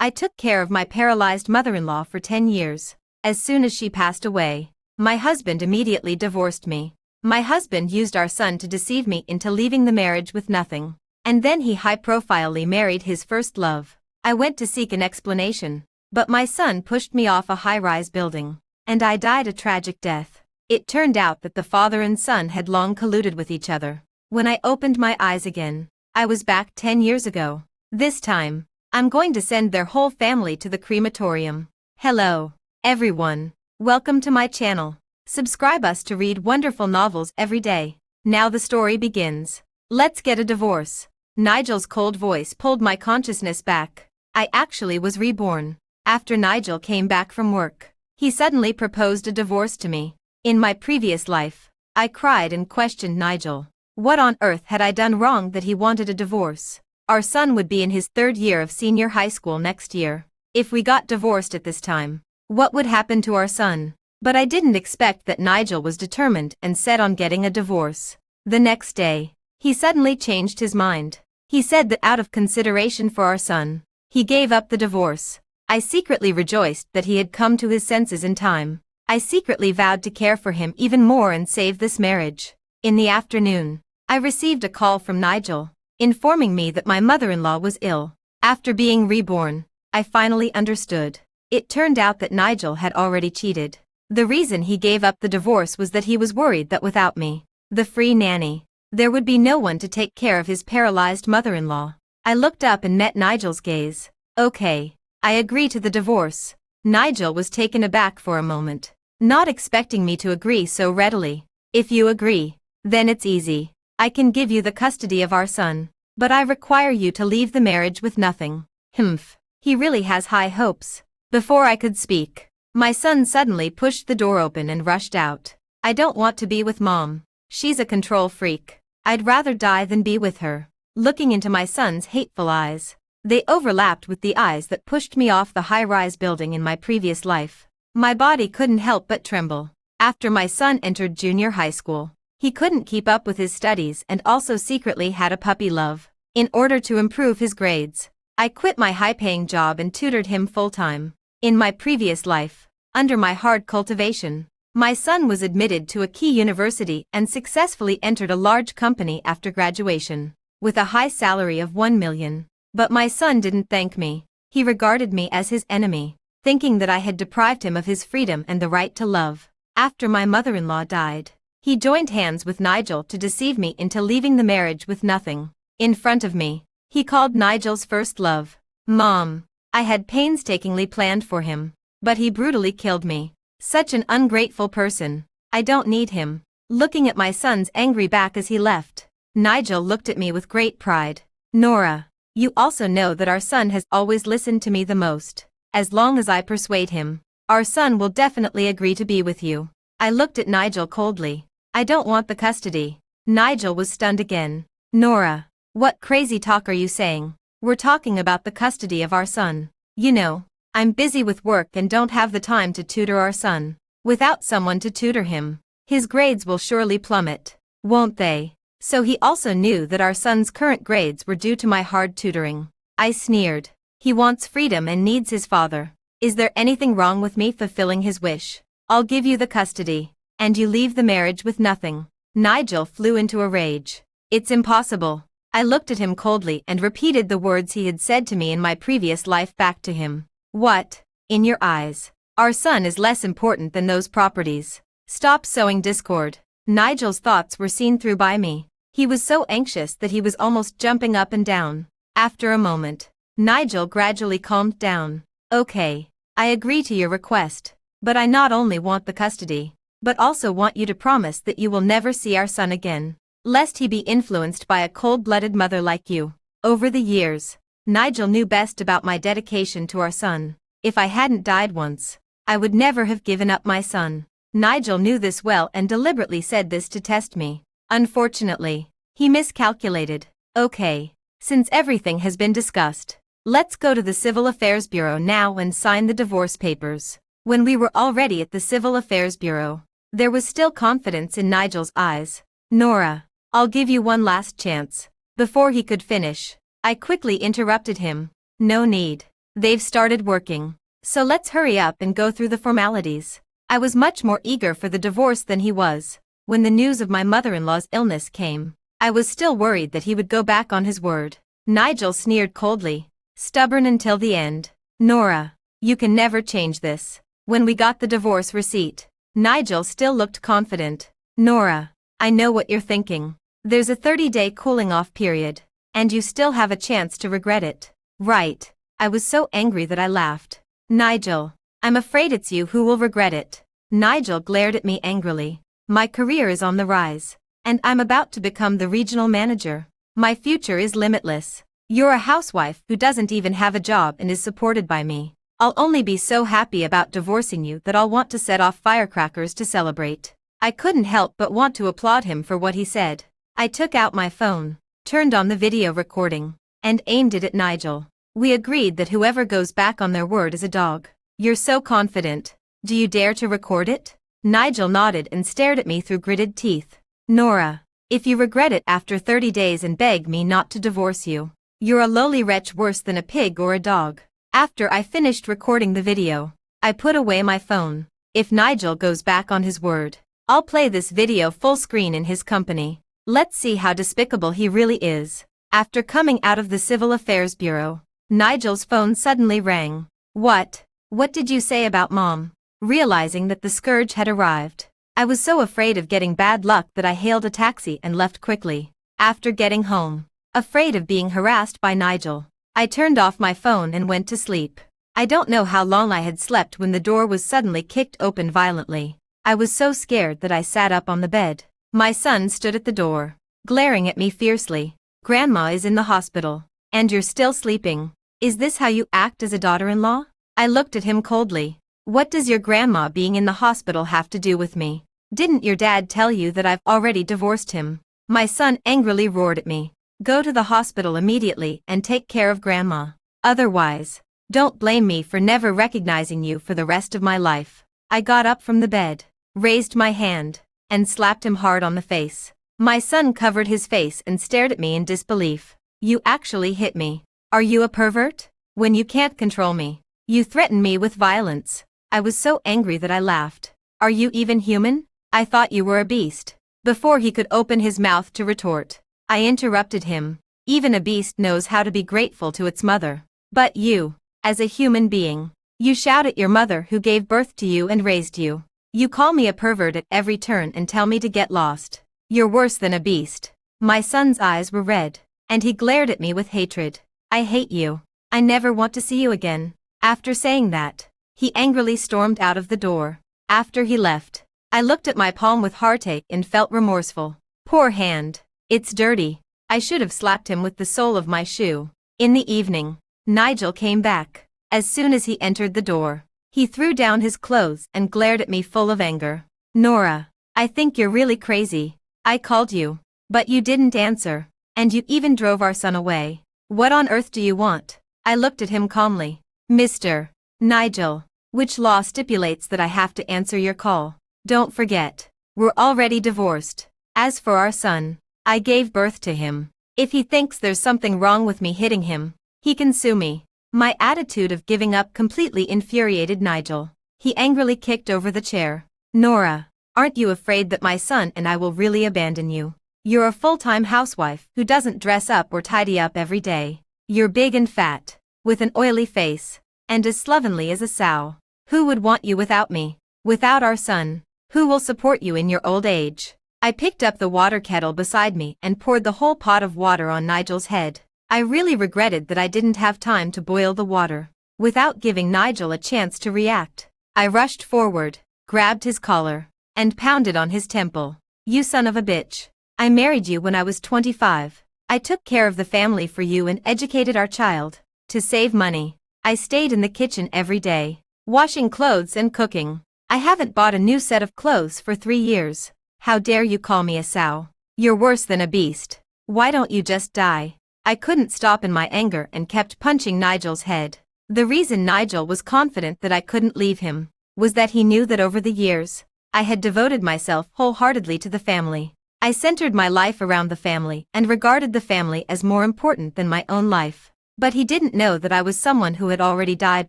I took care of my paralyzed mother-in-law for 10 years. As soon as she passed away, my husband immediately divorced me. My husband used our son to deceive me into leaving the marriage with nothing. And then he high-profilely married his first love. I went to seek an explanation, but my son pushed me off a high-rise building, and I died a tragic death. It turned out that the father and son had long colluded with each other. When I opened my eyes again, I was back 10 years ago. This time, I'm going to send their whole family to the crematorium. Hello, everyone. Welcome to my channel. Subscribe us to read wonderful novels every day. Now the story begins. Let's get a divorce. Nigel's cold voice pulled my consciousness back. I actually was reborn. After Nigel came back from work, he suddenly proposed a divorce to me. In my previous life, I cried and questioned Nigel. What on earth had I done wrong that he wanted a divorce? Our son would be in his 3rd year of senior high school next year. If we got divorced at this time, what would happen to our son? But I didn't expect that Nigel was determined and set on getting a divorce. The next day, he suddenly changed his mind. He said that out of consideration for our son, he gave up the divorce. I secretly rejoiced that he had come to his senses in time. I secretly vowed to care for him even more and save this marriage. In the afternoon, I received a call from Nigel, informing me that my mother-in-law was ill. After being reborn, I finally understood. It turned out that Nigel had already cheated. The reason he gave up the divorce was that he was worried that without me, the free nanny, there would be no one to take care of his paralyzed mother-in-law. I looked up and met Nigel's gaze. Okay, I agree to the divorce. Nigel was taken aback for a moment, not expecting me to agree so readily. If you agree, then it's easy. I can give you the custody of our son, but I require you to leave the marriage with nothing. Humph, he really has high hopes. Before I could speak, my son suddenly pushed the door open and rushed out. I don't want to be with Mom. She's a control freak. I'd rather die than be with her. Looking into my son's hateful eyes, they overlapped with the eyes that pushed me off the high-rise building in my previous life. My body couldn't help but tremble. After my son entered junior high school, he couldn't keep up with his studies and also secretly had a puppy love. In order to improve his grades, I quit my high-paying job and tutored him full-time. In my previous life, under my hard cultivation, my son was admitted to a key university and successfully entered a large company after graduation, with a high salary of 1 million. But my son didn't thank me. He regarded me as his enemy, thinking that I had deprived him of his freedom and the right to love. After my mother-in-law died, he joined hands with Nigel to deceive me into leaving the marriage with nothing. In front of me, he called Nigel's first love Mom. I had painstakingly planned for him, but he brutally killed me. Such an ungrateful person. I don't need him. Looking at my son's angry back as he left, Nigel looked at me with great pride. Nora, you also know that our son has always listened to me the most. As long as I persuade him, our son will definitely agree to be with you. I looked at Nigel coldly. I don't want the custody. Nigel was stunned again. Nora, what crazy talk are you saying? We're talking about the custody of our son. You know, I'm busy with work and don't have the time to tutor our son. Without someone to tutor him, his grades will surely plummet, won't they? So he also knew that our son's current grades were due to my hard tutoring. I sneered. He wants freedom and needs his father. Is there anything wrong with me fulfilling his wish? I'll give you the custody, and you leave the marriage with nothing. Nigel flew into a rage. It's impossible. I looked at him coldly and repeated the words he had said to me in my previous life back to him. What? In your eyes, our son is less important than those properties. Stop sowing discord. Nigel's thoughts were seen through by me. He was so anxious that he was almost jumping up and down. After a moment, Nigel gradually calmed down. Okay, I agree to your request, but I not only want the custody, but also want you to promise that you will never see our son again, lest he be influenced by a cold-blooded mother like you. Over the years, Nigel knew best about my dedication to our son. If I hadn't died once, I would never have given up my son. Nigel knew this well and deliberately said this to test me. Unfortunately, he miscalculated. Okay, since everything has been discussed, let's go to the Civil Affairs Bureau now and sign the divorce papers. When we were already at the Civil Affairs Bureau, there was still confidence in Nigel's eyes. Nora, I'll give you one last chance. Before he could finish, I quickly interrupted him. No need. They've started working. So let's hurry up and go through the formalities. I was much more eager for the divorce than he was. When the news of my mother-in-law's illness came, I was still worried that he would go back on his word. Nigel sneered coldly, stubborn until the end. Nora, you can never change this. When we got the divorce receipt, Nigel still looked confident. Nora, I know what you're thinking. There's a 30-day cooling-off period, and you still have a chance to regret it. Right. I was so angry that I laughed. Nigel, I'm afraid it's you who will regret it. Nigel glared at me angrily. My career is on the rise, and I'm about to become the regional manager. My future is limitless. You're a housewife who doesn't even have a job and is supported by me. I'll only be so happy about divorcing you that I'll want to set off firecrackers to celebrate. I couldn't help but want to applaud him for what he said. I took out my phone, turned on the video recording, and aimed it at Nigel. We agreed that whoever goes back on their word is a dog. You're so confident. Do you dare to record it? Nigel nodded and stared at me through gritted teeth. Nora, if you regret it after 30 days and beg me not to divorce you, you're a lowly wretch worse than a pig or a dog. After I finished recording the video, I put away my phone. If Nigel goes back on his word, I'll play this video full screen in his company. Let's see how despicable he really is. After coming out of the Civil Affairs Bureau, Nigel's phone suddenly rang. What? What did you say about Mom? Realizing that the scourge had arrived, I was so afraid of getting bad luck that I hailed a taxi and left quickly. After getting home, afraid of being harassed by Nigel, I turned off my phone and went to sleep. I don't know how long I had slept when the door was suddenly kicked open violently. I was so scared that I sat up on the bed. My son stood at the door, glaring at me fiercely. Grandma is in the hospital, and you're still sleeping. Is this how you act as a daughter-in-law? I looked at him coldly. What does your grandma being in the hospital have to do with me? Didn't your dad tell you that I've already divorced him? My son angrily roared at me. Go to the hospital immediately and take care of Grandma. Otherwise, don't blame me for never recognizing you for the rest of my life. I got up from the bed, raised my hand, and slapped him hard on the face. My son covered his face and stared at me in disbelief. You actually hit me. Are you a pervert? When you can't control me, you threaten me with violence. I was so angry that I laughed. Are you even human? I thought you were a beast. Before he could open his mouth to retort, I interrupted him. Even a beast knows how to be grateful to its mother. But you, as a human being, you shout at your mother who gave birth to you and raised you. You call me a pervert at every turn and tell me to get lost. You're worse than a beast. My son's eyes were red, and he glared at me with hatred. I hate you. I never want to see you again. After saying that, he angrily stormed out of the door. After he left, I looked at my palm with heartache and felt remorseful. Poor hand. It's dirty. I should have slapped him with the sole of my shoe. In the evening, Nigel came back. As soon as he entered the door, he threw down his clothes and glared at me full of anger. Nora, I think you're really crazy. I called you, but you didn't answer, and you even drove our son away. What on earth do you want? I looked at him calmly. Mr. Nigel, which law stipulates that I have to answer your call? Don't forget, we're already divorced. As for our son, I gave birth to him. If he thinks there's something wrong with me hitting him, he can sue me. My attitude of giving up completely infuriated Nigel. He angrily kicked over the chair. Nora, aren't you afraid that my son and I will really abandon you? You're a full-time housewife who doesn't dress up or tidy up every day. You're big and fat, with an oily face, and as slovenly as a sow. Who would want you without me? Without our son? Who will support you in your old age? I picked up the water kettle beside me and poured the whole pot of water on Nigel's head. I really regretted that I didn't have time to boil the water. Without giving Nigel a chance to react, I rushed forward, grabbed his collar, and pounded on his temple. You son of a bitch. I married you when I was 25. I took care of the family for you and educated our child. To save money, I stayed in the kitchen every day, washing clothes and cooking. I haven't bought a new set of clothes for 3 years. How dare you call me a sow? You're worse than a beast. Why don't you just die? I couldn't stop in my anger and kept punching Nigel's head. The reason Nigel was confident that I couldn't leave him was that he knew that over the years, I had devoted myself wholeheartedly to the family. I centered my life around the family and regarded the family as more important than my own life. But he didn't know that I was someone who had already died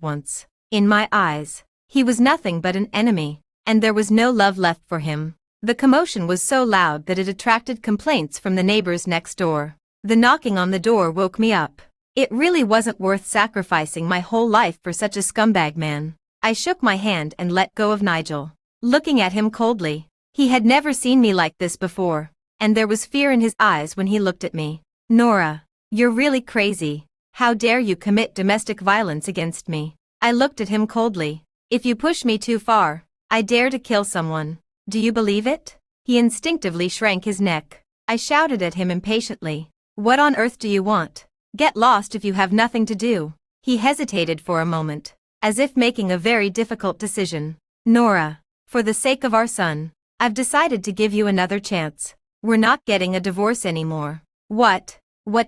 once. In my eyes, he was nothing but an enemy, and there was no love left for him. The commotion was so loud that it attracted complaints from the neighbors next door. The knocking on the door woke me up. It really wasn't worth sacrificing my whole life for such a scumbag man. I shook my hand and let go of Nigel, looking at him coldly. He had never seen me like this before, and there was fear in his eyes when he looked at me. "Nora, you're really crazy. How dare you commit domestic violence against me?" I looked at him coldly. "If you push me too far, I dare to kill someone. Do you believe it?" He instinctively shrank his neck. I shouted at him impatiently. "What on earth do you want? Get lost if you have nothing to do." He hesitated for a moment, as if making a very difficult decision. "Nora, for the sake of our son, I've decided to give you another chance. We're not getting a divorce anymore." What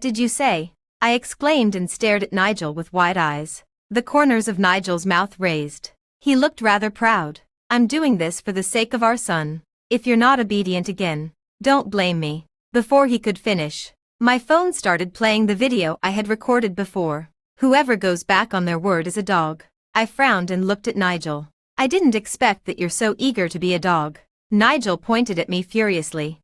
did you say?" I exclaimed and stared at Nigel with wide eyes. The corners of Nigel's mouth raised. He looked rather proud. "I'm doing this for the sake of our son. If you're not obedient again, don't blame me." Before he could finish, my phone started playing the video I had recorded before. "Whoever goes back on their word is a dog." I frowned and looked at Nigel. "I didn't expect that you're so eager to be a dog." Nigel pointed at me furiously.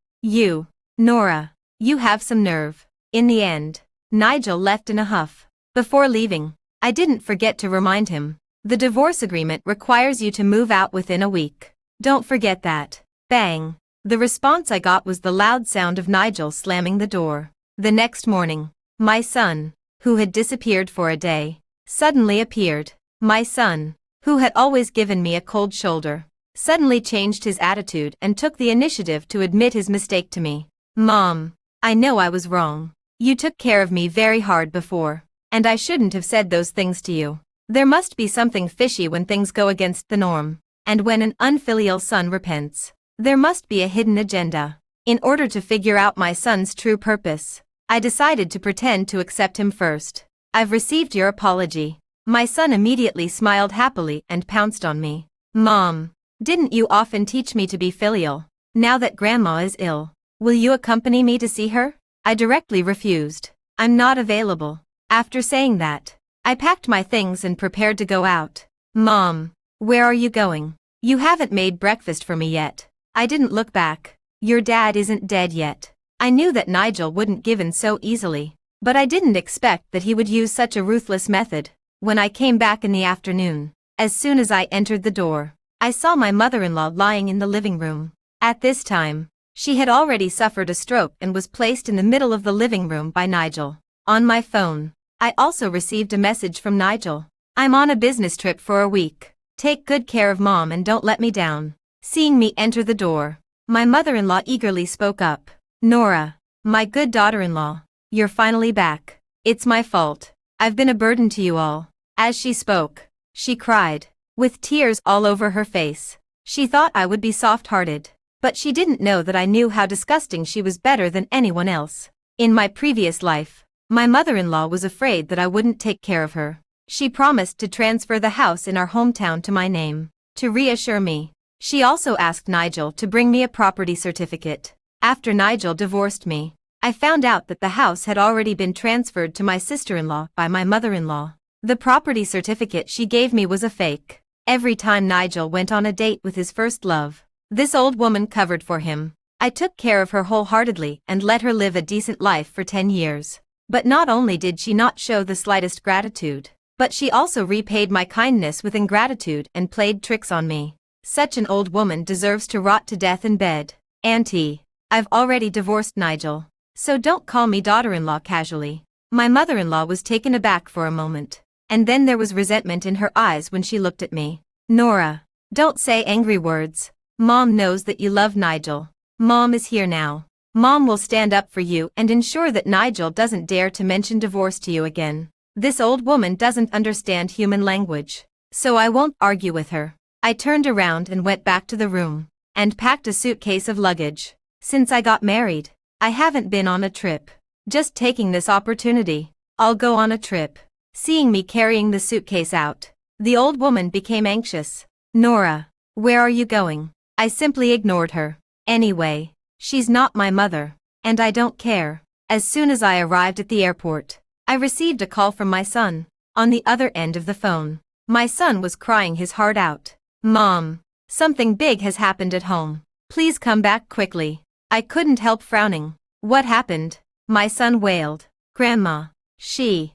Nora, you have some nerve." In the end, Nigel left in a huff. Before leaving, I didn't forget to remind him. "The divorce agreement requires you to move out within a week. Don't forget that." Bang! The response I got was the loud sound of Nigel slamming the door. The next morning, my son, who had disappeared for a day, suddenly appeared. My son, who had always given me a cold shoulder, suddenly changed his attitude and took the initiative to admit his mistake to me. "Mom, I know I was wrong. You took care of me very hard before, and I shouldn't have said those things to you. There must be something fishy when things go against the norm, and when an unfilial son repents, there must be a hidden agenda." In order to figure out my son's true purpose, I decided to pretend to accept him first. "I've received your apology." My son immediately smiled happily and pounced on me. "Mom, didn't you often teach me to be filial? Now that Grandma is ill, will you accompany me to see her?" I directly refused. "I'm not available." After saying that, I packed my things and prepared to go out. "Mom, where are you going? You haven't made breakfast for me yet." I didn't look back. "Your dad isn't dead yet." I knew that Nigel wouldn't give in so easily, but I didn't expect that he would use such a ruthless method. When I came back in the afternoon, as soon as I entered the door, I saw my mother-in-law lying in the living room. At this time, she had already suffered a stroke and was placed in the middle of the living room by Nigel. On my phone, I also received a message from Nigel. "I'm on a business trip for a week. Take good care of Mom and don't let me down." Seeing me enter the door, my mother-in-law eagerly spoke up. "Nora, my good daughter-in-law, you're finally back. It's my fault. I've been a burden to you all." As she spoke, she cried, with tears all over her face. She thought I would be soft-hearted, but she didn't know that I knew how disgusting she was better than anyone else. In my previous life, my mother-in-law was afraid that I wouldn't take care of her. She promised to transfer the house in our hometown to my name. To reassure me, she also asked Nigel to bring me a property certificate. After Nigel divorced me, I found out that the house had already been transferred to my sister-in-law by my mother-in-law. The property certificate she gave me was a fake. Every time Nigel went on a date with his first love, this old woman covered for him. I took care of her wholeheartedly and let her live a decent life for 10 years. But not only did she not show the slightest gratitude, but she also repaid my kindness with ingratitude and played tricks on me. Such an old woman deserves to rot to death in bed. "Auntie, I've already divorced Nigel, so don't call me daughter-in-law casually." My mother-in-law was taken aback for a moment, and then there was resentment in her eyes when she looked at me. "Nora, don't say angry words. Mom knows that you love Nigel. Mom is here now. Mom will stand up for you and ensure that Nigel doesn't dare to mention divorce to you again. This old woman doesn't understand human language, so I won't argue with her." I turned around and went back to the room, and packed a suitcase of luggage. Since I got married, I haven't been on a trip. Just taking this opportunity, I'll go on a trip. Seeing me carrying the suitcase out, the old woman became anxious. "Nora, where are you going?" I simply ignored her. Anyway, she's not my mother, and I don't care. As soon as I arrived at the airport, I received a call from my son. On the other end of the phone, my son was crying his heart out. "Mom, something big has happened at home. Please come back quickly." I couldn't help frowning. "What happened?" my son wailed. "Grandma, she.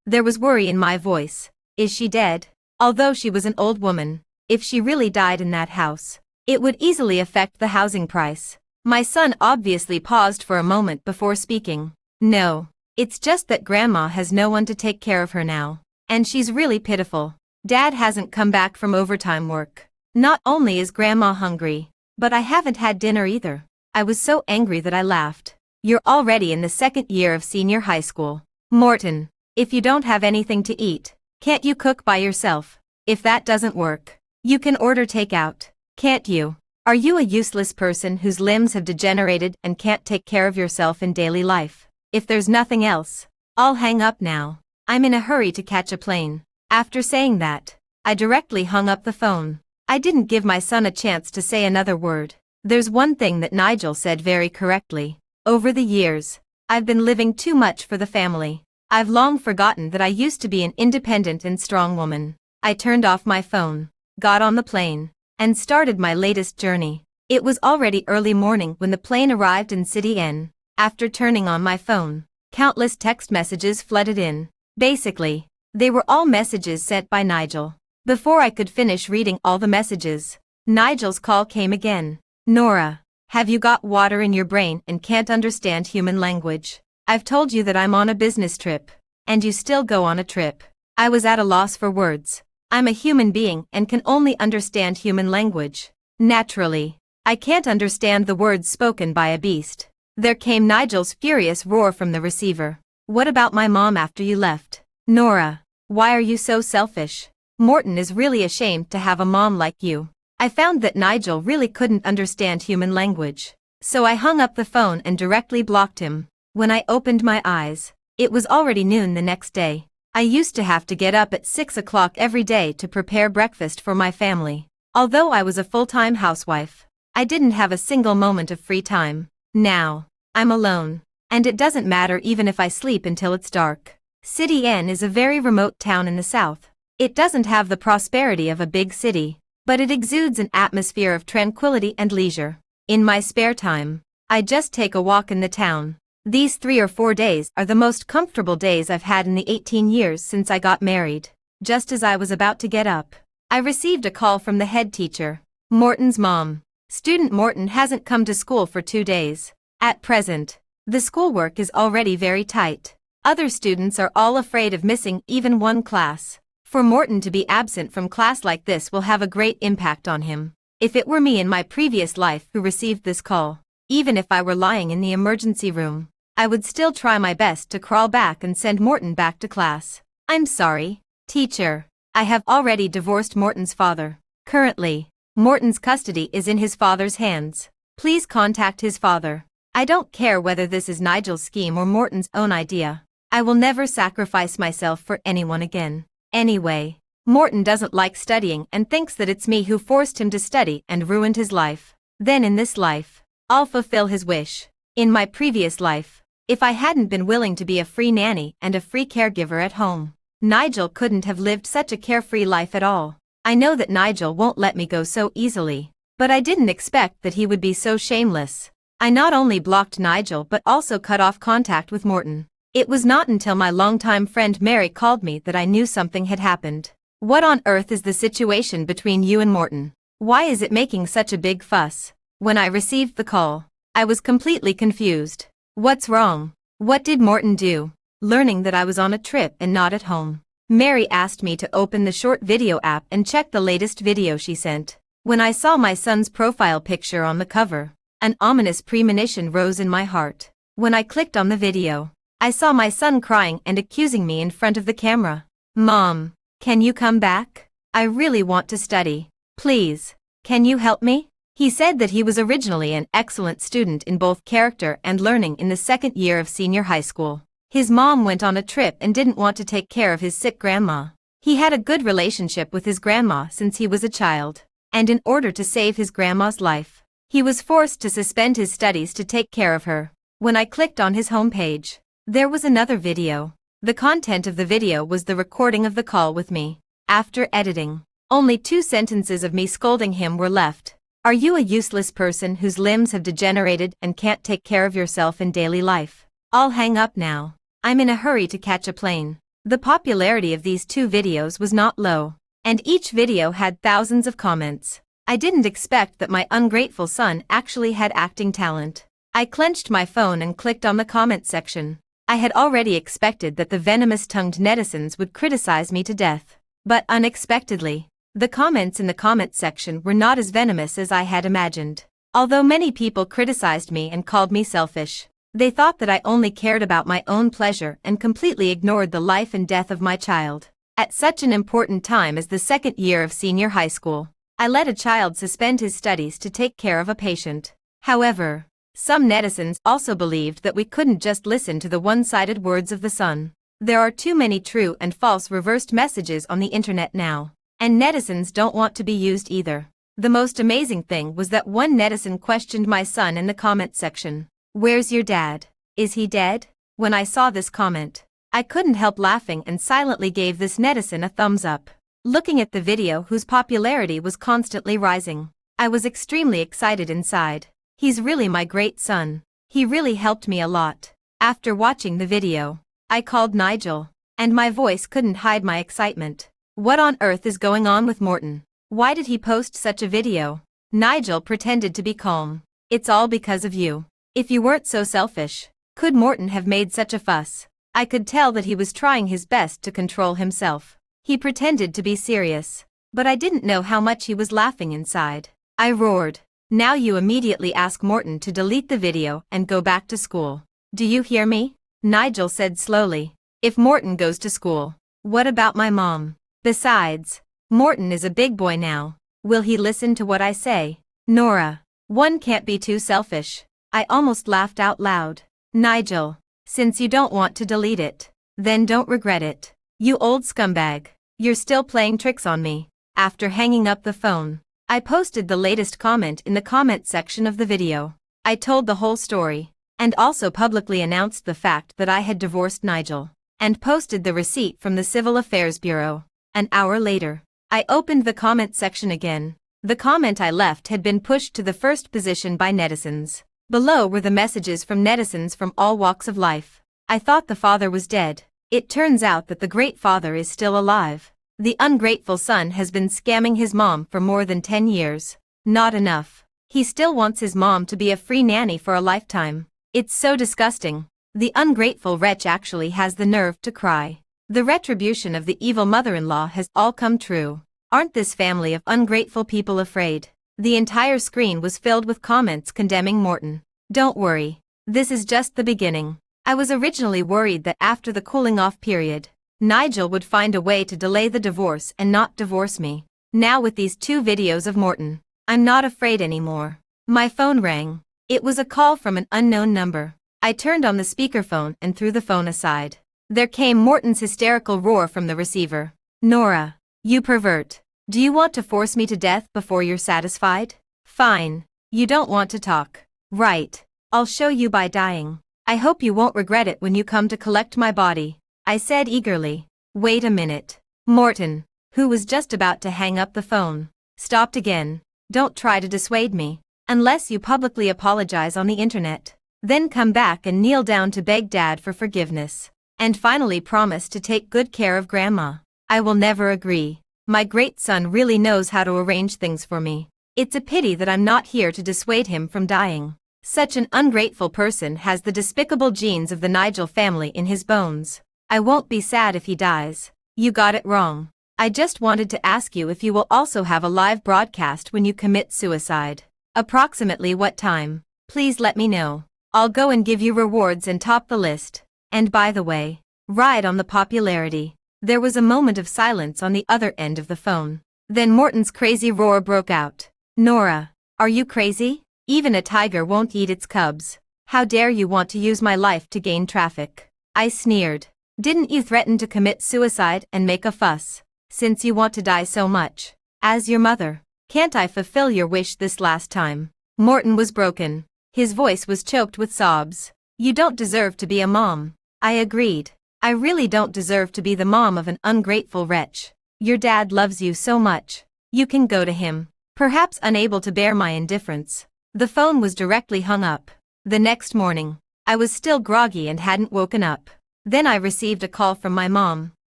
There was worry in my voice. "Is she dead?" Although she was an old woman, if she really died in that house, it would easily affect the housing price. My son obviously paused for a moment before speaking. "No, it's just that Grandma has no one to take care of her now, and she's really pitiful. Dad hasn't come back from overtime work. Not only is Grandma hungry, but I haven't had dinner either." I was so angry that I laughed. "You're already in the second year of senior high school, Morton. If you don't have anything to eat, can't you cook by yourself? If that doesn't work, you can order takeout, can't you? Are you a useless person whose limbs have degenerated and can't take care of yourself in daily life? If there's nothing else, I'll hang up now. I'm in a hurry to catch a plane." After saying that, I directly hung up the phone. I didn't give my son a chance to say another word. There's one thing that Nigel said very correctly. Over the years, I've been living too much for the family. I've long forgotten that I used to be an independent and strong woman. I turned off my phone, got on the plane, and started my latest journey. It was already early morning when the plane arrived in City N. After turning on my phone, countless text messages flooded in. Basically, they were all messages sent by Nigel. Before I could finish reading all the messages, Nigel's call came again. "Nora, have you got water in your brain and can't understand human language? I've told you that I'm on a business trip, and you still go on a trip." I was at a loss for words. I'm a human being and can only understand human language. Naturally, I can't understand the words spoken by a beast. There came Nigel's furious roar from the receiver. "What about my mom after you left? Nora, why are you so selfish? Morton is really ashamed to have a mom like you." I found that Nigel really couldn't understand human language, so I hung up the phone and directly blocked him. When I opened my eyes, it was already noon the next day. I used to have to get up at 6 o'clock every day to prepare breakfast for my family. Although I was a full-time housewife, I didn't have a single moment of free time. Now, I'm alone, and it doesn't matter even if I sleep until it's dark. City N is a very remote town in the south. It doesn't have the prosperity of a big city, but it exudes an atmosphere of tranquility and leisure. In my spare time, I just take a walk in the town. These 3 or 4 days are the most comfortable days I've had in the 18 years since I got married. Just as I was about to get up, I received a call from the head teacher. "Morton's mom. Student Morton hasn't come to school for 2 days. At present, the schoolwork is already very tight. Other students are all afraid of missing even one class. For Morton to be absent from class like this will have a great impact on him." If it were me in my previous life who received this call, even if I were lying in the emergency room, I would still try my best to crawl back and send Morton back to class. "I'm sorry, teacher. I have already divorced Morton's father. Currently, Morton's custody is in his father's hands. Please contact his father." I don't care whether this is Nigel's scheme or Morton's own idea. I will never sacrifice myself for anyone again. Anyway, Morton doesn't like studying and thinks that it's me who forced him to study and ruined his life. Then in this life, I'll fulfill his wish. In my previous life, if I hadn't been willing to be a free nanny and a free caregiver at home, Nigel couldn't have lived such a carefree life at all. I know that Nigel won't let me go so easily, but I didn't expect that he would be so shameless. I not only blocked Nigel but also cut off contact with Morton. It was not until my longtime friend Mary called me that I knew something had happened. "What on earth is the situation between you and Morton? Why is it making such a big fuss?" When I received the call, I was completely confused. "What's wrong? What did Morton do?" Learning that I was on a trip and not at home, Mary asked me to open the short video app and check the latest video she sent. When I saw my son's profile picture on the cover, an ominous premonition rose in my heart. When I clicked on the video, I saw my son crying and accusing me in front of the camera. "Mom, can you come back? I really want to study. Please, can you help me?" He said that he was originally an excellent student in both character and learning in the second year of senior high school. His mom went on a trip and didn't want to take care of his sick grandma. He had a good relationship with his grandma since he was a child, and in order to save his grandma's life, he was forced to suspend his studies to take care of her. When I clicked on his homepage, There was another video. The content of the video was the recording of the call with me. After editing, only 2 sentences of me scolding him were left. Are you a useless person whose limbs have degenerated and can't take care of yourself in daily life? I'll hang up now. I'm in a hurry to catch a plane. The popularity of these 2 videos was not low, and each video had thousands of comments. I didn't expect that my ungrateful son actually had acting talent. I clenched my phone and clicked on the comment section. I had already expected that the venomous-tongued netizens would criticize me to death. But unexpectedly, the comments in the comment section were not as venomous as I had imagined. Although many people criticized me and called me selfish, they thought that I only cared about my own pleasure and completely ignored the life and death of my child. At such an important time as the 2nd year of senior high school, I let a child suspend his studies to take care of a patient. However, some netizens also believed that we couldn't just listen to the one-sided words of the sun. There are too many true and false reversed messages on the internet now, and netizens don't want to be used either. The most amazing thing was that one netizen questioned my son in the comment section. "Where's your dad? Is he dead?" When I saw this comment, I couldn't help laughing and silently gave this netizen a thumbs up. Looking at the video whose popularity was constantly rising, I was extremely excited inside. He's really my great son. He really helped me a lot. After watching the video, I called Nigel, and my voice couldn't hide my excitement. What on earth is going on with Morton? Why did he post such a video? Nigel pretended to be calm. It's all because of you. If you weren't so selfish, could Morton have made such a fuss? I could tell that he was trying his best to control himself. He pretended to be serious, but I didn't know how much he was laughing inside. I roared. Now you immediately ask Morton to delete the video and go back to school. Do you hear me? Nigel said slowly. If Morton goes to school, what about my mom? Besides, Morton is a big boy now. Will he listen to what I say? Nora, one can't be too selfish. I almost laughed out loud. Nigel, since you don't want to delete it, then don't regret it. You old scumbag. You're still playing tricks on me. After hanging up the phone, I posted the latest comment in the comment section of the video. I told the whole story, and also publicly announced the fact that I had divorced Nigel, and posted the receipt from the Civil Affairs Bureau. An hour later, I opened the comment section again. The comment I left had been pushed to the first position by netizens. Below were the messages from netizens from all walks of life. I thought the father was dead. It turns out that the great father is still alive. The ungrateful son has been scamming his mom for more than 10 years. Not enough. He still wants his mom to be a free nanny for a lifetime. It's so disgusting. The ungrateful wretch actually has the nerve to cry. The retribution of the evil mother-in-law has all come true. Aren't this family of ungrateful people afraid? The entire screen was filled with comments condemning Morton. Don't worry. This is just the beginning. I was originally worried that after the cooling-off period, Nigel would find a way to delay the divorce and not divorce me. Now with these 2 videos of Morton, I'm not afraid anymore. My phone rang. It was a call from an unknown number. I turned on the speakerphone and threw the phone aside. There came Morton's hysterical roar from the receiver. Nora, you pervert. Do you want to force me to death before you're satisfied? Fine. You don't want to talk. Right. I'll show you by dying. I hope you won't regret it when you come to collect my body, I said eagerly. Wait a minute. Morton, who was just about to hang up the phone, stopped again. Don't try to dissuade me, unless you publicly apologize on the internet. Then come back and kneel down to beg Dad for forgiveness. And finally promise to take good care of Grandma. I will never agree. My great son really knows how to arrange things for me. It's a pity that I'm not here to dissuade him from dying. Such an ungrateful person has the despicable genes of the Nigel family in his bones. I won't be sad if he dies. You got it wrong. I just wanted to ask you if you will also have a live broadcast when you commit suicide. Approximately what time? Please let me know. I'll go and give you rewards and top the list. And by the way, ride on the popularity. There was a moment of silence on the other end of the phone. Then Morton's crazy roar broke out. Nora, are you crazy? Even a tiger won't eat its cubs. How dare you want to use my life to gain traffic? I sneered. Didn't you threaten to commit suicide and make a fuss? Since you want to die so much. As your mother, can't I fulfill your wish this last time? Morton was broken. His voice was choked with sobs. You don't deserve to be a mom. I agreed. I really don't deserve to be the mom of an ungrateful wretch. Your dad loves you so much. You can go to him. Perhaps unable to bear my indifference, the phone was directly hung up. The next morning, I was still groggy and hadn't woken up. Then I received a call from my mom.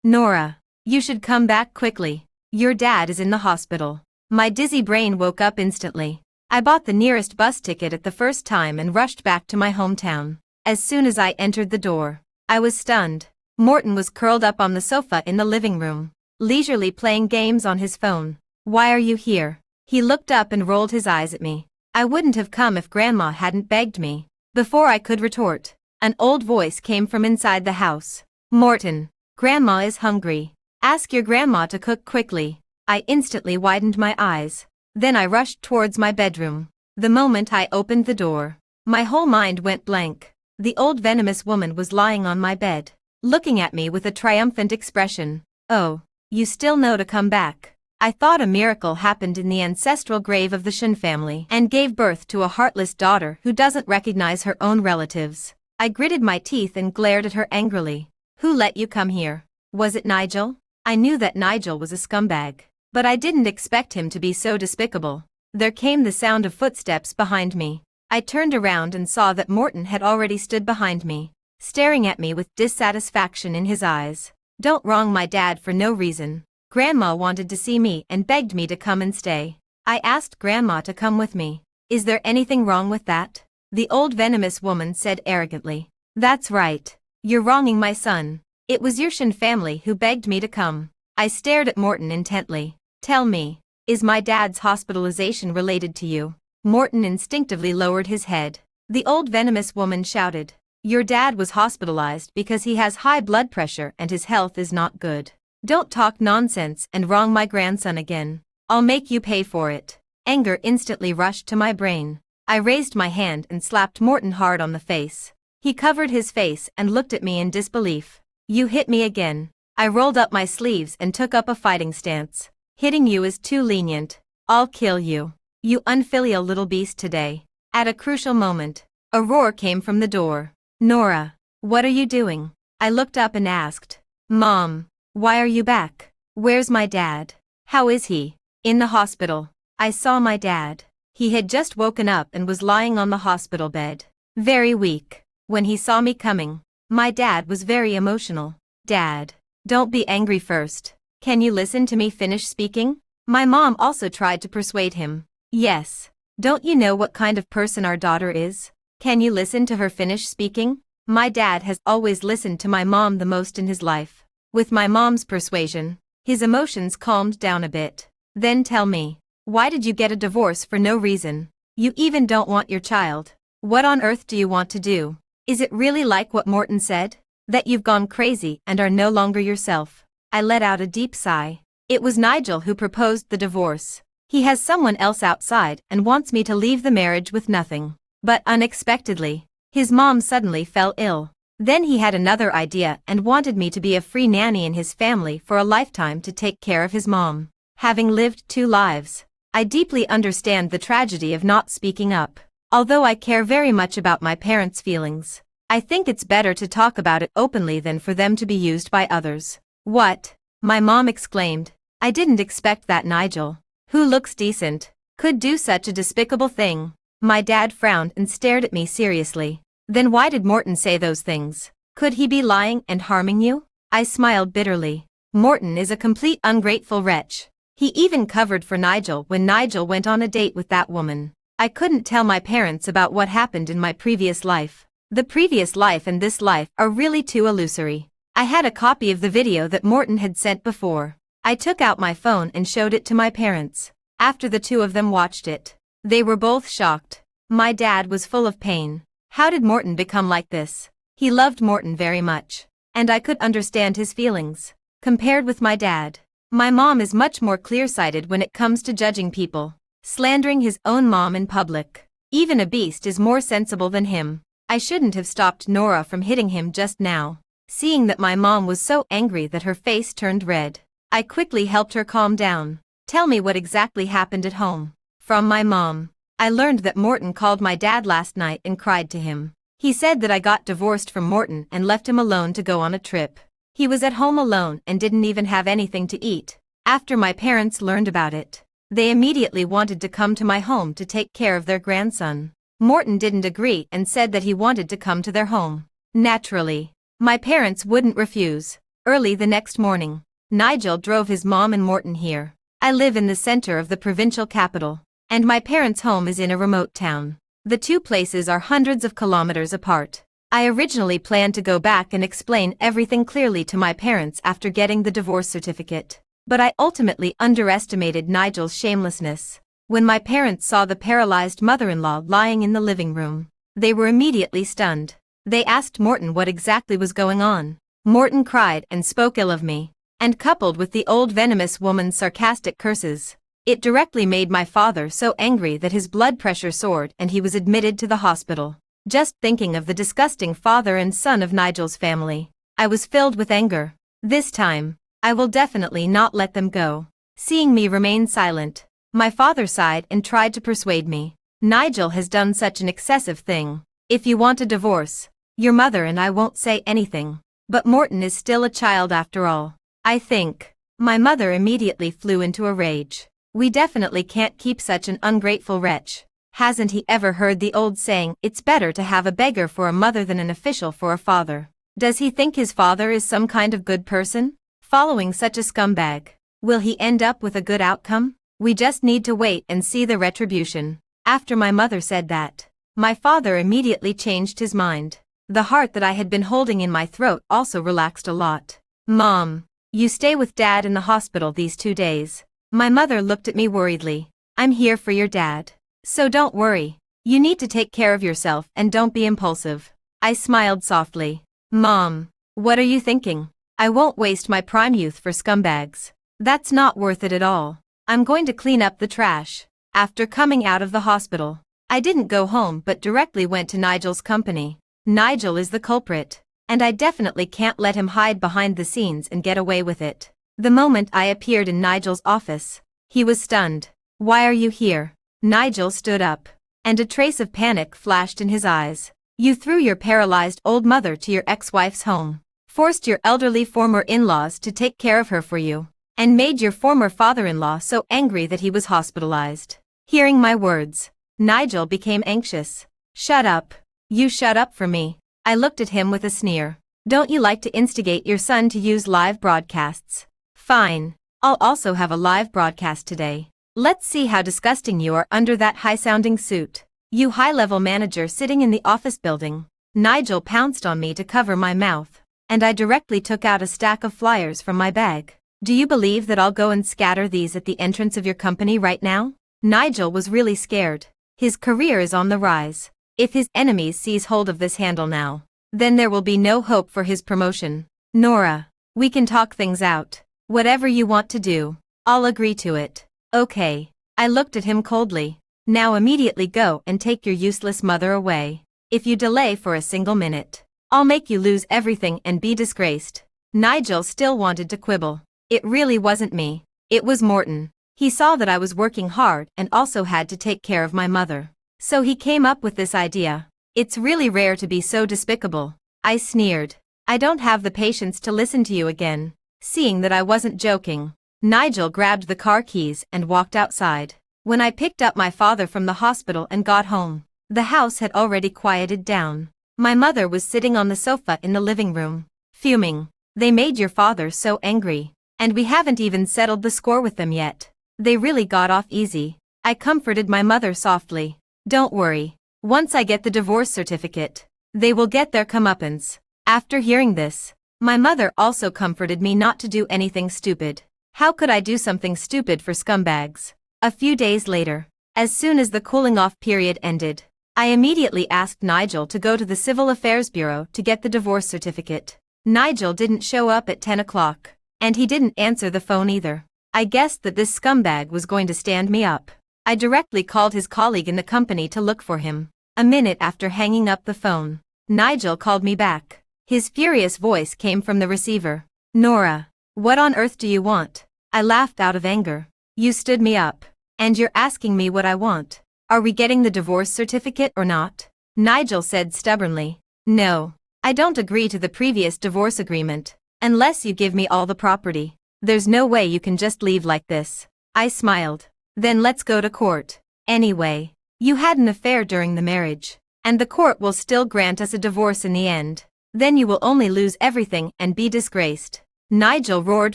Nora, you should come back quickly. Your dad is in the hospital. My dizzy brain woke up instantly. I bought the nearest bus ticket at the first time and rushed back to my hometown. As soon as I entered the door, I was stunned. Morton was curled up on the sofa in the living room, leisurely playing games on his phone. Why are you here? He looked up and rolled his eyes at me. I wouldn't have come if Grandma hadn't begged me. Before I could retort, an old voice came from inside the house. Morton, Grandma is hungry. Ask your grandma to cook quickly. I instantly widened my eyes. Then I rushed towards my bedroom. The moment I opened the door, my whole mind went blank. The old venomous woman was lying on my bed, looking at me with a triumphant expression. Oh, you still know to come back. I thought a miracle happened in the ancestral grave of the Shin family and gave birth to a heartless daughter who doesn't recognize her own relatives. I gritted my teeth and glared at her angrily. Who let you come here? Was it Nigel? I knew that Nigel was a scumbag, but I didn't expect him to be so despicable. There came the sound of footsteps behind me. I turned around and saw that Morton had already stood behind me, staring at me with dissatisfaction in his eyes. Don't wrong my dad for no reason. Grandma wanted to see me and begged me to come and stay. I asked Grandma to come with me. Is there anything wrong with that? The old venomous woman said arrogantly. That's right. You're wronging my son. It was your Shin family who begged me to come. I stared at Morton intently. Tell me, is my dad's hospitalization related to you? Morton instinctively lowered his head. The old venomous woman shouted. Your dad was hospitalized because he has high blood pressure and his health is not good. Don't talk nonsense and wrong my grandson again. I'll make you pay for it. Anger instantly rushed to my brain. I raised my hand and slapped Morton hard on the face. He covered his face and looked at me in disbelief. You hit me again. I rolled up my sleeves and took up a fighting stance. Hitting you is too lenient. I'll kill you. You unfilial little beast today. At a crucial moment, a roar came from the door. Nora, what are you doing? I looked up and asked. Mom. Why are you back? Where's my dad? How is he? In the hospital. I saw my dad. He had just woken up and was lying on the hospital bed. Very weak. When he saw me coming, my dad was very emotional. Dad, don't be angry first. Can you listen to me finish speaking? My mom also tried to persuade him. Yes. Don't you know what kind of person our daughter is? Can you listen to her finish speaking? My dad has always listened to my mom the most in his life. With my mom's persuasion, his emotions calmed down a bit. Then tell me, why did you get a divorce for no reason? You even don't want your child. What on earth do you want to do? Is it really like what Morton said? That you've gone crazy and are no longer yourself? I let out a deep sigh. It was Nigel who proposed the divorce. He has someone else outside and wants me to leave the marriage with nothing. But unexpectedly, his mom suddenly fell ill. Then he had another idea and wanted me to be a free nanny in his family for a lifetime to take care of his mom. Having lived 2 lives, I deeply understand the tragedy of not speaking up. Although I care very much about my parents' feelings, I think it's better to talk about it openly than for them to be used by others. What? My mom exclaimed. I didn't expect that Nigel, who looks decent, could do such a despicable thing. My dad frowned and stared at me seriously. Then why did Morton say those things? Could he be lying and harming you? I smiled bitterly. Morton is a complete ungrateful wretch. He even covered for Nigel when Nigel went on a date with that woman. I couldn't tell my parents about what happened in my previous life. The previous life and this life are really too illusory. I had a copy of the video that Morton had sent before. I took out my phone and showed it to my parents. After the 2 of them watched it, they were both shocked. My dad was full of pain. How did Morton become like this? He loved Morton very much, and I could understand his feelings. Compared with my dad, my mom is much more clear-sighted when it comes to judging people, slandering his own mom in public. Even a beast is more sensible than him. I shouldn't have stopped Nora from hitting him just now. Seeing that my mom was so angry that her face turned red, I quickly helped her calm down. Tell me what exactly happened at home. From my mom, I learned that Morton called my dad last night and cried to him. He said that I got divorced from Morton and left him alone to go on a trip. He was at home alone and didn't even have anything to eat. After my parents learned about it, they immediately wanted to come to my home to take care of their grandson. Morton didn't agree and said that he wanted to come to their home. Naturally, my parents wouldn't refuse. Early the next morning, Nigel drove his mom and Morton here. I live in the center of the provincial capital, and my parents' home is in a remote town. The two places are hundreds of kilometers apart. I originally planned to go back and explain everything clearly to my parents after getting the divorce certificate. But I ultimately underestimated Nigel's shamelessness. When my parents saw the paralyzed mother-in-law lying in the living room, they were immediately stunned. They asked Morton what exactly was going on. Morton cried and spoke ill of me, and coupled with the old venomous woman's sarcastic curses, it directly made my father so angry that his blood pressure soared and he was admitted to the hospital. Just thinking of the disgusting father and son of Nigel's family, I was filled with anger. This time, I will definitely not let them go. Seeing me remain silent, my father sighed and tried to persuade me. Nigel has done such an excessive thing. If you want a divorce, your mother and I won't say anything. But Morton is still a child after all. I think. My mother immediately flew into a rage. We definitely can't keep such an ungrateful wretch. Hasn't he ever heard the old saying, it's better to have a beggar for a mother than an official for a father? Does he think his father is some kind of good person? Following such a scumbag, will he end up with a good outcome? We just need to wait and see the retribution. After my mother said that, my father immediately changed his mind. The heart that I had been holding in my throat also relaxed a lot. Mom, you stay with Dad in the hospital these 2 days. My mother looked at me worriedly. I'm here for your dad. So don't worry. You need to take care of yourself and don't be impulsive. I smiled softly. Mom, what are you thinking? I won't waste my prime youth for scumbags. That's not worth it at all. I'm going to clean up the trash. After coming out of the hospital, I didn't go home but directly went to Nigel's company. Nigel is the culprit, and I definitely can't let him hide behind the scenes and get away with it. The moment I appeared in Nigel's office, he was stunned. Why are you here? Nigel stood up, and a trace of panic flashed in his eyes. You threw your paralyzed old mother to your ex-wife's home, forced your elderly former in-laws to take care of her for you, and made your former father-in-law so angry that he was hospitalized. Hearing my words, Nigel became anxious. Shut up. You shut up for me. I looked at him with a sneer. Don't you like to instigate your son to use live broadcasts? Fine. I'll also have a live broadcast today. Let's see how disgusting you are under that high-sounding suit. You high-level manager sitting in the office building. Nigel pounced on me to cover my mouth, and I directly took out a stack of flyers from my bag. Do you believe that I'll go and scatter these at the entrance of your company right now? Nigel was really scared. His career is on the rise. If his enemies seize hold of this handle now, then there will be no hope for his promotion. Nora, we can talk things out. Whatever you want to do, I'll agree to it. Okay. I looked at him coldly. Now immediately go and take your useless mother away. If you delay for a single minute, I'll make you lose everything and be disgraced. Nigel still wanted to quibble. It really wasn't me. It was Morton. He saw that I was working hard and also had to take care of my mother. So he came up with this idea. It's really rare to be so despicable. I sneered. I don't have the patience to listen to you again. Seeing that I wasn't joking, Nigel grabbed the car keys and walked outside. When I picked up my father from the hospital and got home, the house had already quieted down. My mother was sitting on the sofa in the living room, fuming. They made your father so angry, and we haven't even settled the score with them yet. They really got off easy. I comforted my mother softly. Don't worry. Once I get the divorce certificate, they will get their comeuppance. After hearing this, my mother also comforted me not to do anything stupid. How could I do something stupid for scumbags? A few days later, as soon as the cooling-off period ended, I immediately asked Nigel to go to the Civil Affairs Bureau to get the divorce certificate. Nigel didn't show up at 10 o'clock, and he didn't answer the phone either. I guessed that this scumbag was going to stand me up. I directly called his colleague in the company to look for him. A minute after hanging up the phone, Nigel called me back. His furious voice came from the receiver. Nora, what on earth do you want? I laughed out of anger. You stood me up, and you're asking me what I want. Are we getting the divorce certificate or not? Nigel said stubbornly. No. I don't agree to the previous divorce agreement. Unless you give me all the property. There's no way you can just leave like this. I smiled. Then let's go to court. Anyway, you had an affair during the marriage. And the court will still grant us a divorce in the end. Then you will only lose everything and be disgraced. Nigel roared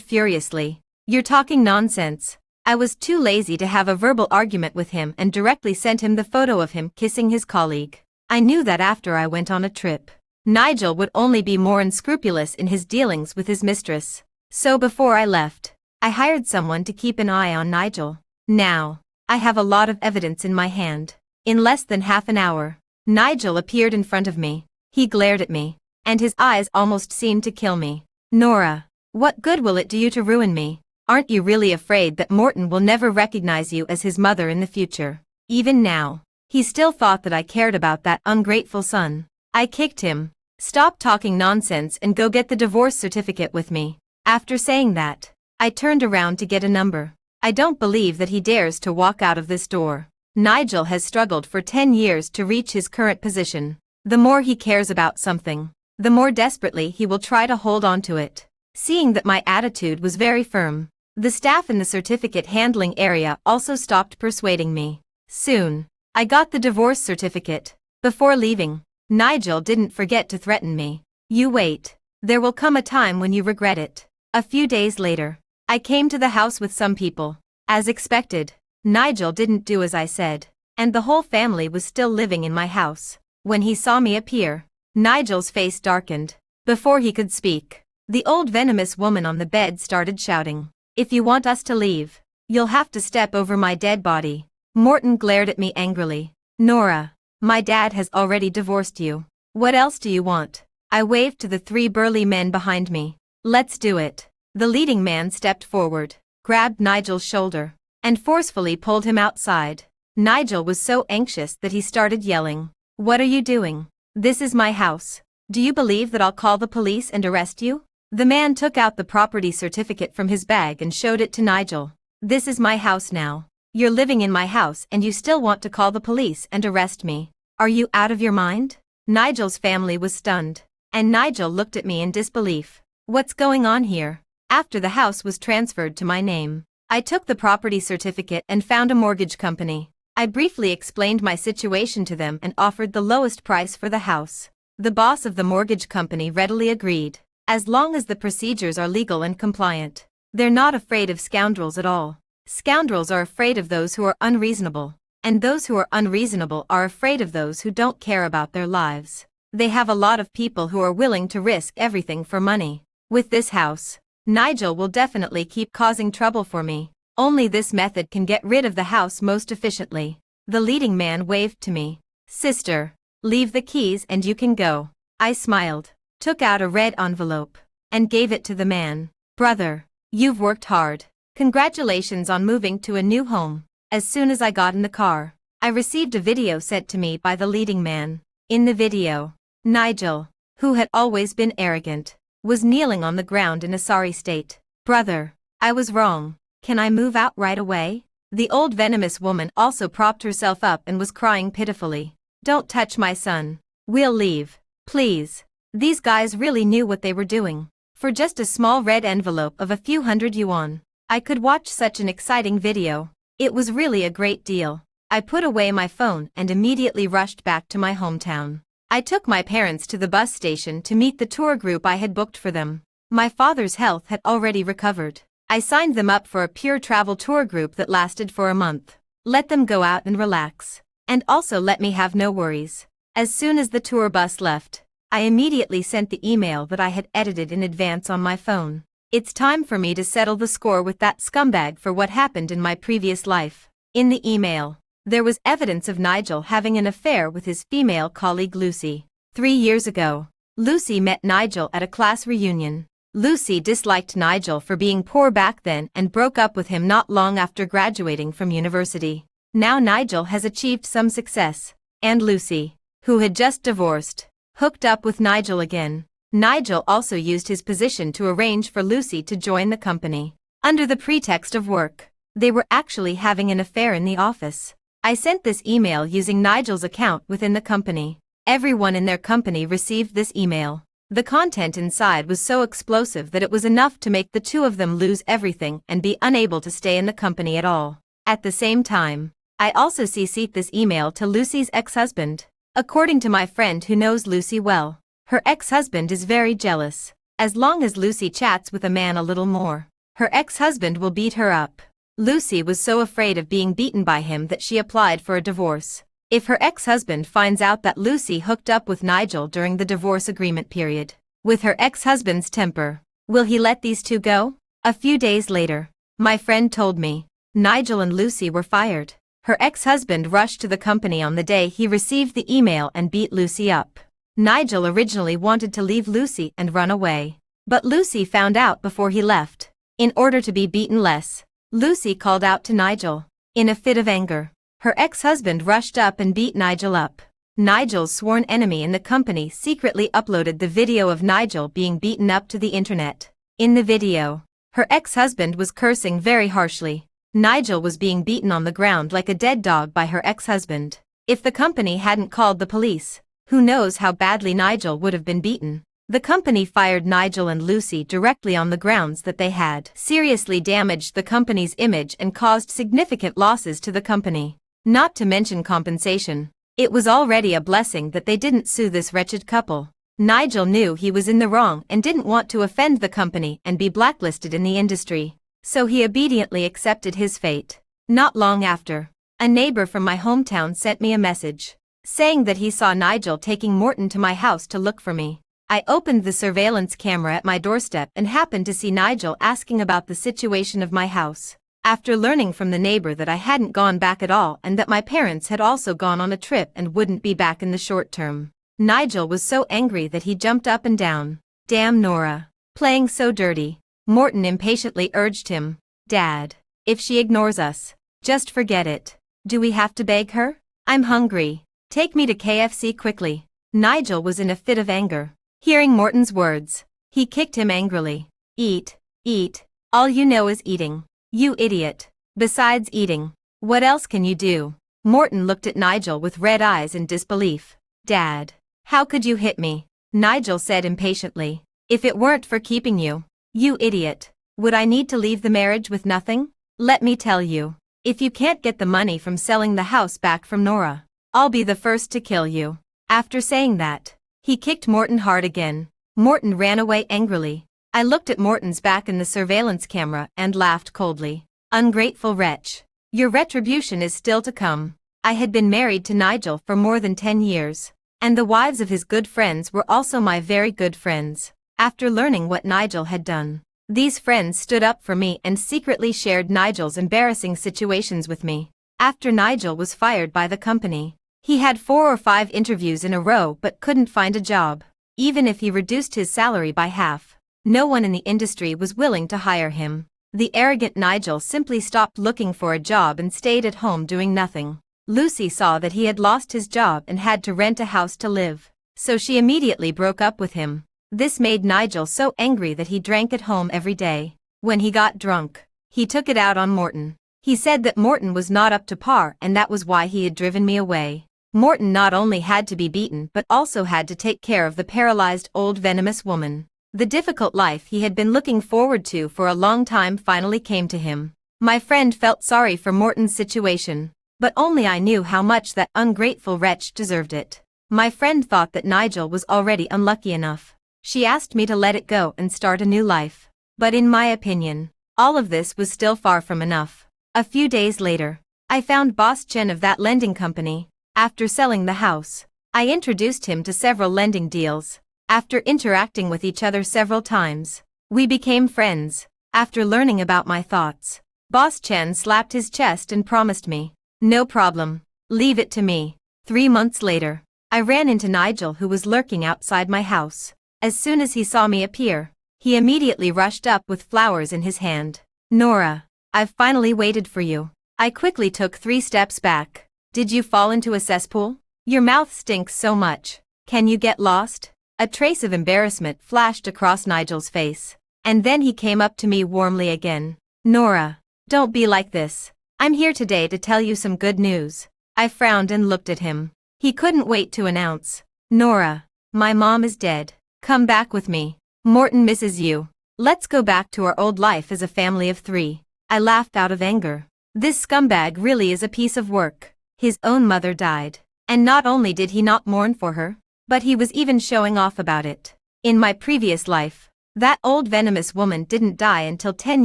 furiously. You're talking nonsense. I was too lazy to have a verbal argument with him and directly sent him the photo of him kissing his colleague. I knew that after I went on a trip, Nigel would only be more unscrupulous in his dealings with his mistress. So before I left, I hired someone to keep an eye on Nigel. Now, I have a lot of evidence in my hand. In less than half an hour, Nigel appeared in front of me. He glared at me, and his eyes almost seemed to kill me. Nora, what good will it do you to ruin me? Aren't you really afraid that Morton will never recognize you as his mother in the future? Even now, he still thought that I cared about that ungrateful son. I kicked him. Stop talking nonsense and go get the divorce certificate with me. After saying that, I turned around to get a number. I don't believe that he dares to walk out of this door. Nigel has struggled for 10 years to reach his current position. The more he cares about something, the more desperately he will try to hold on to it. Seeing that my attitude was very firm, the staff in the certificate handling area also stopped persuading me. Soon, I got the divorce certificate. Before leaving, Nigel didn't forget to threaten me. You wait. There will come a time when you regret it. A few days later, I came to the house with some people. As expected, Nigel didn't do as I said, and the whole family was still living in my house. When he saw me appear, Nigel's face darkened. Before he could speak, the old venomous woman on the bed started shouting. If you want us to leave, you'll have to step over my dead body. Morton glared at me angrily. Nora, my dad has already divorced you. What else do you want? I waved to the 3 burly men behind me. Let's do it. The leading man stepped forward, grabbed Nigel's shoulder, and forcefully pulled him outside. Nigel was so anxious that he started yelling. What are you doing? This is my house. Do you believe that I'll call the police and arrest you? The man took out the property certificate from his bag and showed it to Nigel. This is my house now. You're living in my house and you still want to call the police and arrest me. Are you out of your mind? Nigel's family was stunned, and Nigel looked at me in disbelief. What's going on here? After the house was transferred to my name, I took the property certificate and found a mortgage company. I briefly explained my situation to them and offered the lowest price for the house. The boss of the mortgage company readily agreed. As long as the procedures are legal and compliant, they're not afraid of scoundrels at all. Scoundrels are afraid of those who are unreasonable, and those who are unreasonable are afraid of those who don't care about their lives. They have a lot of people who are willing to risk everything for money. With this house, Nigel will definitely keep causing trouble for me. Only this method can get rid of the house most efficiently. The leading man waved to me. Sister, leave the keys and you can go. I smiled, took out a red envelope, and gave it to the man. Brother, you've worked hard. Congratulations on moving to a new home. As soon as I got in the car, I received a video sent to me by the leading man. In the video, Nigel, who had always been arrogant, was kneeling on the ground in a sorry state. Brother, I was wrong. Can I move out right away? The old venomous woman also propped herself up and was crying pitifully. Don't touch my son. We'll leave. Please. These guys really knew what they were doing. For just a small red envelope of a few hundred yuan, I could watch such an exciting video. It was really a great deal. I put away my phone and immediately rushed back to my hometown. I took my parents to the bus station to meet the tour group I had booked for them. My father's health had already recovered. I signed them up for a pure travel tour group that lasted for a month. Let them go out and relax. And also let me have no worries. As soon as the tour bus left, I immediately sent the email that I had edited in advance on my phone. It's time for me to settle the score with that scumbag for what happened in my previous life. In the email, there was evidence of Nigel having an affair with his female colleague Lucy. 3 years ago, Lucy met Nigel at a class reunion. Lucy disliked Nigel for being poor back then and broke up with him not long after graduating from university. Now Nigel has achieved some success, and Lucy, who had just divorced, hooked up with Nigel again. Nigel also used his position to arrange for Lucy to join the company. Under the pretext of work, they were actually having an affair in the office. I sent this email using Nigel's account within the company. Everyone in their company received this email. The content inside was so explosive that it was enough to make the two of them lose everything and be unable to stay in the company at all. At the same time, I also CC'd this email to Lucy's ex-husband. According to my friend who knows Lucy well, her ex-husband is very jealous. As long as Lucy chats with a man a little more, her ex-husband will beat her up. Lucy was so afraid of being beaten by him that she applied for a divorce. If her ex-husband finds out that Lucy hooked up with Nigel during the divorce agreement period, with her ex-husband's temper, will he let these two go? A few days later, my friend told me, Nigel and Lucy were fired. Her ex-husband rushed to the company on the day he received the email and beat Lucy up. Nigel originally wanted to leave Lucy and run away, but Lucy found out before he left. In order to be beaten less, Lucy called out to Nigel. In a fit of anger, her ex-husband rushed up and beat Nigel up. Nigel's sworn enemy in the company secretly uploaded the video of Nigel being beaten up to the internet. In the video, her ex-husband was cursing very harshly. Nigel was being beaten on the ground like a dead dog by her ex-husband. If the company hadn't called the police, who knows how badly Nigel would have been beaten. The company fired Nigel and Lucy directly on the grounds that they had seriously damaged the company's image and caused significant losses to the company. Not to mention compensation. It was already a blessing that they didn't sue this wretched couple. Nigel knew he was in the wrong and didn't want to offend the company and be blacklisted in the industry, so he obediently accepted his fate. Not long after, a neighbor from my hometown sent me a message, saying that he saw Nigel taking Morton to my house to look for me. I opened the surveillance camera at my doorstep and happened to see Nigel asking about the situation of my house. After learning from the neighbor that I hadn't gone back at all and that my parents had also gone on a trip and wouldn't be back in the short term, Nigel was so angry that he jumped up and down. Damn Nora. Playing so dirty. Morton impatiently urged him. Dad, if she ignores us, just forget it. Do we have to beg her? I'm hungry. Take me to KFC quickly. Nigel was in a fit of anger. Hearing Morton's words, he kicked him angrily. Eat, eat. All you know is eating. You idiot. Besides eating, what else can you do? Morton looked at Nigel with red eyes in disbelief. Dad, how could you hit me? Nigel said impatiently. If it weren't for keeping you, you idiot, would I need to leave the marriage with nothing? Let me tell you, if you can't get the money from selling the house back from Nora, I'll be the first to kill you. After saying that, he kicked Morton hard again. Morton ran away angrily. I looked at Morton's back in the surveillance camera and laughed coldly. Ungrateful wretch. Your retribution is still to come. I had been married to Nigel for more than 10 years, and the wives of his good friends were also my very good friends. After learning what Nigel had done, these friends stood up for me and secretly shared Nigel's embarrassing situations with me. After Nigel was fired by the company, he had 4 or 5 interviews in a row but couldn't find a job. Even if he reduced his salary by half, no one in the industry was willing to hire him. The arrogant Nigel simply stopped looking for a job and stayed at home doing nothing. Lucy saw that he had lost his job and had to rent a house to live, so she immediately broke up with him. This made Nigel so angry that he drank at home every day. When he got drunk, he took it out on Morton. He said that Morton was not up to par and that was why he had driven me away. Morton not only had to be beaten but also had to take care of the paralyzed old venomous woman. The difficult life he had been looking forward to for a long time finally came to him. My friend felt sorry for Morton's situation, but only I knew how much that ungrateful wretch deserved it. My friend thought that Nigel was already unlucky enough. She asked me to let it go and start a new life. But in my opinion, all of this was still far from enough. A few days later, I found Boss Chen of that lending company. After selling the house, I introduced him to several lending deals. After interacting with each other several times, we became friends. After learning about my thoughts, Boss Chen slapped his chest and promised me, no problem, leave it to me. 3 months later, I ran into Nigel who was lurking outside my house. As soon as he saw me appear, he immediately rushed up with flowers in his hand. Nora, I've finally waited for you. I quickly took 3 steps back. Did you fall into a cesspool? Your mouth stinks so much. Can you get lost? A trace of embarrassment flashed across Nigel's face, and then he came up to me warmly again. Nora, don't be like this. I'm here today to tell you some good news. I frowned and looked at him. He couldn't wait to announce. Nora, my mom is dead. Come back with me. Morton misses you. Let's go back to our old life as a family of 3. I laughed out of anger. This scumbag really is a piece of work. His own mother died. And not only did he not mourn for her, but he was even showing off about it. In my previous life, that old venomous woman didn't die until 10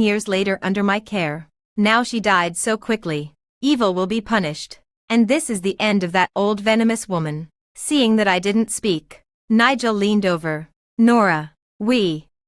years later under my care. Now she died so quickly. Evil will be punished. And this is the end of that old venomous woman. Seeing that I didn't speak, Nigel leaned over. Nora,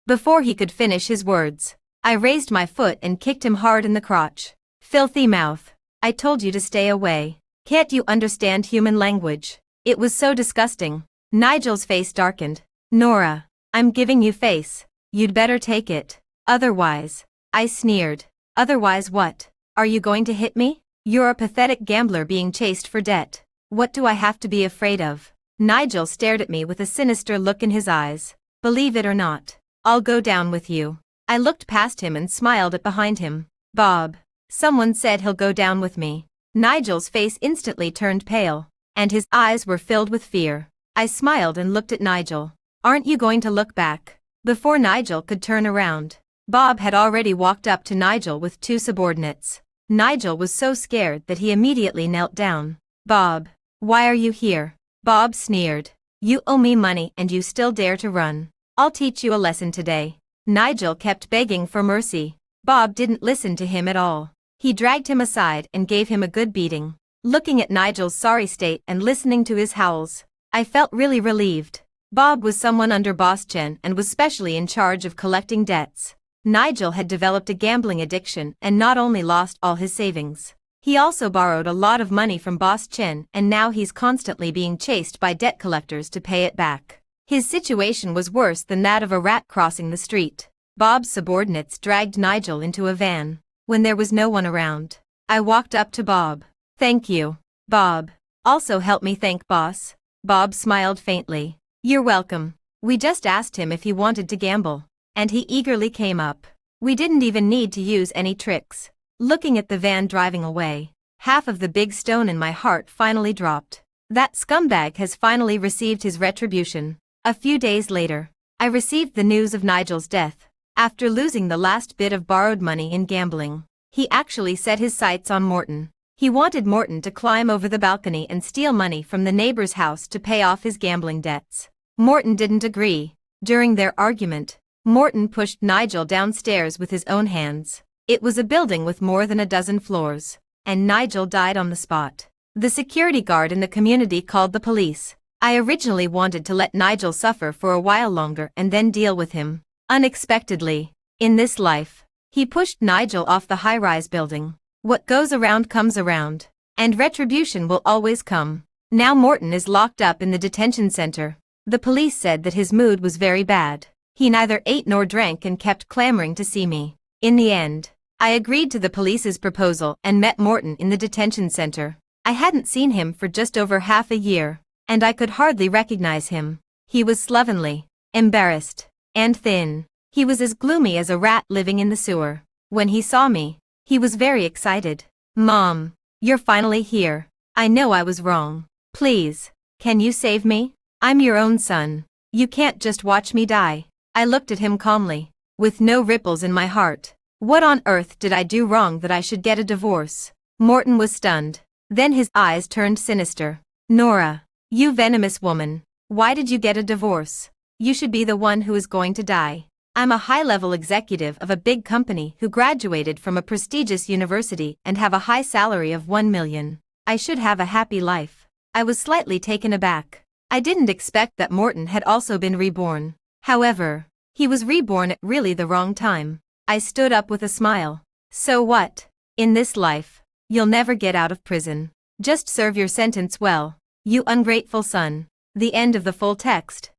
Before he could finish his words, I raised my foot and kicked him hard in the crotch. Filthy mouth. I told you to stay away. Can't you understand human language? It was so disgusting. Nigel's face darkened. Nora, I'm giving you face. You'd better take it. Otherwise, I sneered. Otherwise what? Are you going to hit me? You're a pathetic gambler being chased for debt. What do I have to be afraid of? Nigel stared at me with a sinister look in his eyes. Believe it or not, I'll go down with you. I looked past him and smiled at behind him. Bob. Someone said he'll go down with me. Nigel's face instantly turned pale, and his eyes were filled with fear. I smiled and looked at Nigel. Aren't you going to look back? Before Nigel could turn around, Bob had already walked up to Nigel with 2 subordinates. Nigel was so scared that he immediately knelt down. Bob, why are you here? Bob sneered. You owe me money and you still dare to run. I'll teach you a lesson today. Nigel kept begging for mercy. Bob didn't listen to him at all. He dragged him aside and gave him a good beating. Looking at Nigel's sorry state and listening to his howls, I felt really relieved. Bob was someone under Boss Chen and was specially in charge of collecting debts. Nigel had developed a gambling addiction and not only lost all his savings, he also borrowed a lot of money from Boss Chen and now he's constantly being chased by debt collectors to pay it back. His situation was worse than that of a rat crossing the street. Bob's subordinates dragged Nigel into a van. When there was no one around, I walked up to Bob. Thank you, Bob. Also help me thank Boss. Bob smiled faintly. You're welcome. We just asked him if he wanted to gamble, and he eagerly came up. We didn't even need to use any tricks. Looking at the van driving away, half of the big stone in my heart finally dropped. That scumbag has finally received his retribution. A few days later, I received the news of Nigel's death. After losing the last bit of borrowed money in gambling, he actually set his sights on Morton. He wanted Morton to climb over the balcony and steal money from the neighbor's house to pay off his gambling debts. Morton didn't agree. During their argument, Morton pushed Nigel downstairs with his own hands. It was a building with more than a dozen floors, and Nigel died on the spot. The security guard in the community called the police. I originally wanted to let Nigel suffer for a while longer and then deal with him. Unexpectedly, in this life, he pushed Nigel off the high-rise building. What goes around comes around, and retribution will always come. Now Morton is locked up in the detention center. The police said that his mood was very bad. He neither ate nor drank and kept clamoring to see me. In the end, I agreed to the police's proposal and met Morton in the detention center. I hadn't seen him for just over half a year, and I could hardly recognize him. He was slovenly, embarrassed, and thin. He was as gloomy as a rat living in the sewer. When he saw me, he was very excited. Mom, you're finally here. I know I was wrong. Please, can you save me? I'm your own son. You can't just watch me die. I looked at him calmly, with no ripples in my heart. What on earth did I do wrong that I should get a divorce? Morton was stunned. Then his eyes turned sinister. Nora, you venomous woman. Why did you get a divorce? You should be the one who is going to die. I'm a high-level executive of a big company who graduated from a prestigious university and have a high salary of 1 million. I should have a happy life. I was slightly taken aback. I didn't expect that Morton had also been reborn. However, he was reborn at really the wrong time. I stood up with a smile. So what? In this life, you'll never get out of prison. Just serve your sentence well, you ungrateful son. The end of the full text.